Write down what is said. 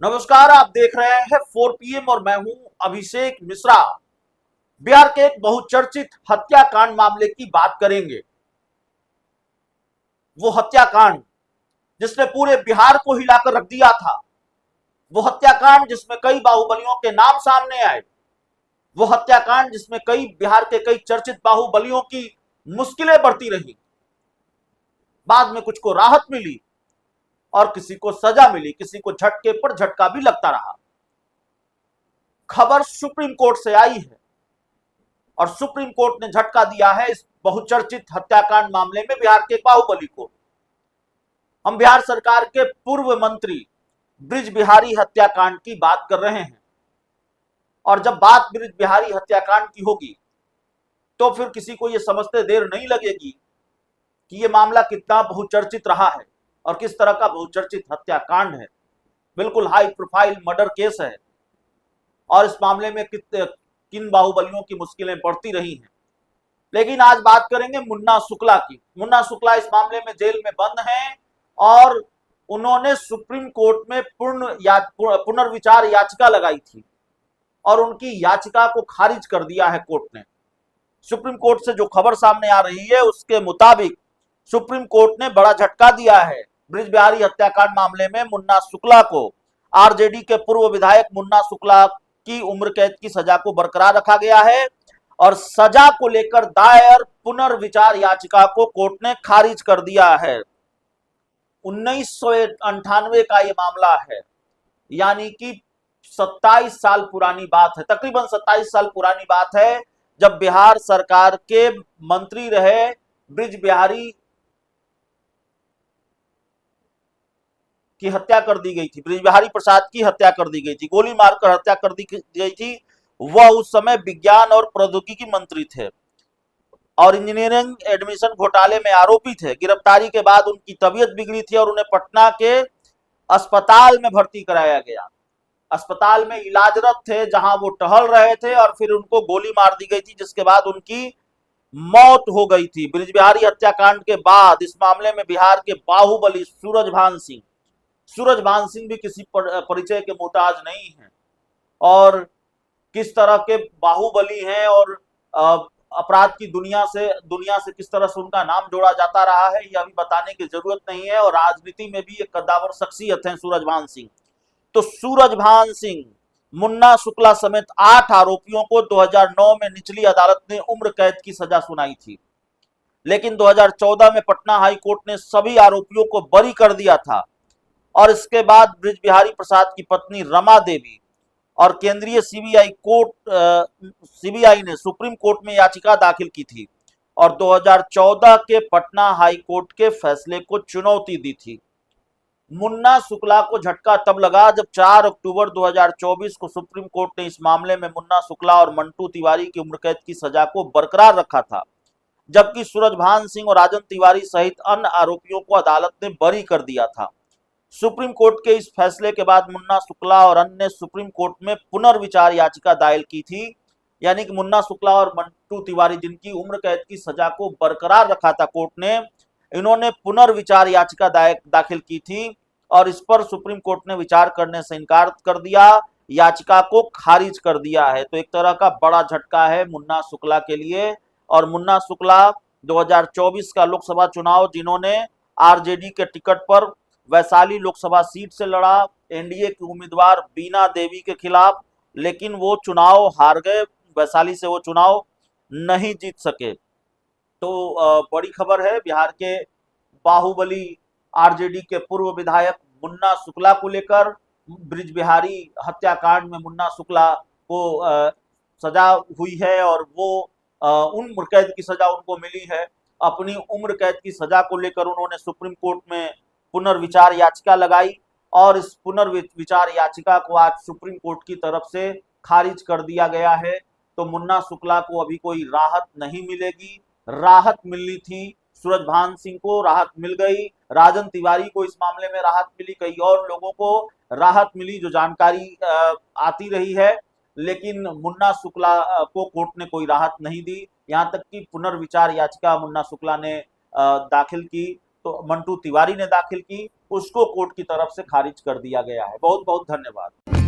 नमस्कार, आप देख रहे हैं 4 PM और मैं हूं अभिषेक मिश्रा। बिहार के एक बहुचर्चित हत्याकांड मामले की बात करेंगे। वो हत्याकांड जिसने पूरे बिहार को हिलाकर रख दिया था। वो हत्याकांड जिसमें कई बाहुबलियों के नाम सामने आए। वो हत्याकांड जिसमें कई बिहार के कई चर्चित बाहुबलियों की मुश्किलें बढ़ती रही। बाद में कुछ को राहत मिली और किसी को सजा मिली, किसी को झटके पर झटका भी लगता रहा। खबर सुप्रीम कोर्ट से आई है और सुप्रीम कोर्ट ने झटका दिया है इस बहुचर्चित हत्याकांड मामले में बिहार के बाहुबली को। हम बिहार सरकार के पूर्व मंत्री ब्रिज बिहारी हत्याकांड की बात कर रहे हैं और जब बात ब्रिज बिहारी हत्याकांड की होगी तो फिर किसी को यह समझते देर नहीं लगेगी कि यह मामला कितना बहुचर्चित रहा है और किस तरह का बहुचर्चित हत्याकांड है। बिल्कुल हाई प्रोफाइल मर्डर केस है और इस मामले में किन बाहुबलियों की मुश्किलें बढ़ती रही हैं। लेकिन आज बात करेंगे मुन्ना शुक्ला की। मुन्ना शुक्ला इस मामले में जेल में बंद हैं और उन्होंने सुप्रीम कोर्ट में पुनर्विचार याचिका लगाई थी और उनकी याचिका को खारिज कर दिया है कोर्ट ने। सुप्रीम कोर्ट से जो खबर सामने आ रही है उसके मुताबिक सुप्रीम कोर्ट ने बड़ा झटका दिया है। ब्रिज बिहारी हत्याकांड मामले में मुन्ना शुक्ला को, आरजेडी के पूर्व विधायक मुन्ना शुक्ला की उम्र कैद की सजा को बरकरार रखा गया है और सजा को लेकर दायर पुनर्विचार याचिका को कोर्ट ने खारिज कर दिया है। 1998 का यह मामला है, यानी कि 27 साल पुरानी बात है, तकरीबन 27 साल पुरानी बात है, जब बिहार सरकार के मंत्री रहे ब्रिज बिहारी की हत्या कर दी गई थी। ब्रिज बिहारी प्रसाद की हत्या कर दी गई थी, गोली मारकर हत्या कर दी गई थी। वह उस समय विज्ञान और प्रौद्योगिकी मंत्री थे और इंजीनियरिंग एडमिशन घोटाले में आरोपी थे। गिरफ्तारी के बाद उनकी तबीयत बिगड़ी थी और उन्हें पटना के अस्पताल में भर्ती कराया गया। अस्पताल में इलाजरत थे जहां वो टहल रहे थे और फिर उनको गोली मार दी गई थी, जिसके बाद उनकी मौत हो गई थी। ब्रिज बिहारी हत्याकांड के बाद इस मामले में बिहार के बाहुबली सूरजभान सिंह भी किसी परिचय के मोहताज नहीं है और किस तरह के बाहुबली हैं और अपराध की दुनिया से किस तरह से उनका नाम जोड़ा जाता रहा है, यह अभी बताने की जरूरत नहीं है। और राजनीति में भी एक कद्दावर शख्सियत है सूरजभान सिंह। तो सूरजभान सिंह, मुन्ना शुक्ला समेत 8 आरोपियों को 2009 में निचली अदालत ने उम्र कैद की सजा सुनाई थी, लेकिन 2014 में पटना हाई कोर्ट ने सभी आरोपियों को बरी कर दिया था। और इसके बाद ब्रिज बिहारी प्रसाद की पत्नी रमा देवी और केंद्रीय सीबीआई ने सुप्रीम कोर्ट में याचिका दाखिल की थी और 2014 के पटना हाई कोर्ट के फैसले को चुनौती दी थी। मुन्ना शुक्ला को झटका तब लगा जब 4 अक्टूबर 2024 को सुप्रीम कोर्ट ने इस मामले में मुन्ना शुक्ला और मंटू तिवारी की उम्र कैद की सजा को बरकरार रखा था, जबकि सूरजभान सिंह और राजन तिवारी सहित अन्य आरोपियों को अदालत ने बरी कर दिया था। सुप्रीम कोर्ट के इस फैसले के बाद मुन्ना शुक्ला और अन्य ने सुप्रीम कोर्ट में पुनर्विचार याचिका दायर की थी, यानी कि मुन्ना शुक्ला और मंटू तिवारी जिनकी उम्र कैद की सजा को बरकरार रखा था कोर्ट ने, इन्होंने पुनर्विचार याचिका दाखिल की थी और इस पर सुप्रीम कोर्ट ने विचार करने से इनकार कर दिया, याचिका को खारिज कर दिया है। तो एक तरह का बड़ा झटका है मुन्ना शुक्ला के लिए। और मुन्ना शुक्ला 2024 का लोकसभा चुनाव जिन्होंने आरजेडी के टिकट पर वैशाली लोकसभा सीट से लड़ा एनडीए की उम्मीदवार बीना देवी के खिलाफ, लेकिन वो चुनाव हार गए, वैशाली से वो चुनाव नहीं जीत सके। तो बड़ी खबर है बिहार के बाहुबली आरजेडी के पूर्व विधायक मुन्ना शुक्ला को लेकर। ब्रिज बिहारी हत्याकांड में मुन्ना शुक्ला को सजा हुई है और वो उम्र कैद की सजा उनको मिली है। अपनी उम्र कैद की सजा को लेकर उन्होंने सुप्रीम कोर्ट में पुनर्विचार याचिका लगाई और इस पुनर्विचार याचिका को आज सुप्रीम कोर्ट की तरफ से खारिज कर दिया गया है। तो मुन्ना शुक्ला को अभी कोई राहत नहीं मिलेगी। राहत मिलनी थी, सूरजभान सिंह को राहत मिल गई, राजन तिवारी को इस मामले में राहत मिली, कई और लोगों को राहत मिली जो जानकारी आती रही है, लेकिन मुन्ना शुक्ला को कोर्ट ने कोई राहत नहीं दी। यहाँ तक कि पुनर्विचार याचिका मुन्ना शुक्ला ने दाखिल की तो मंटू तिवारी ने दाखिल की, उसको कोर्ट की तरफ से खारिज कर दिया गया है। बहुत बहुत धन्यवाद।